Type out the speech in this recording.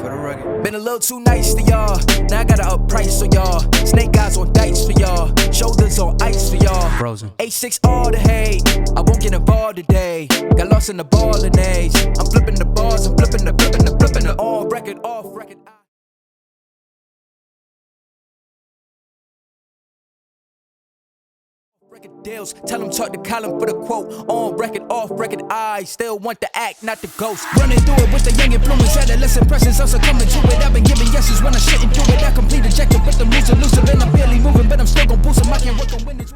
For the rugged. Been a little too nice to y'all. Now I gotta up price for y'all. Snake eyes on dice for y'all. Shoulders on ice for y'all. Frozen. A6 all the hate. I won't get involved today. Got lost in the ball and age. I'm flipping the bars. I'm flipping the on record, off record. Record deals, tell them talk to Colin for the quote. On record, off record, I still want the act, not the ghost. Running through it with the young influence, adolescent presence, also coming to it. I've been giving yeses when I shouldn't do it. I complete ejected with the moves elusive, and I'm barely moving, but I'm still gon' boost 'em. I can't work on winners.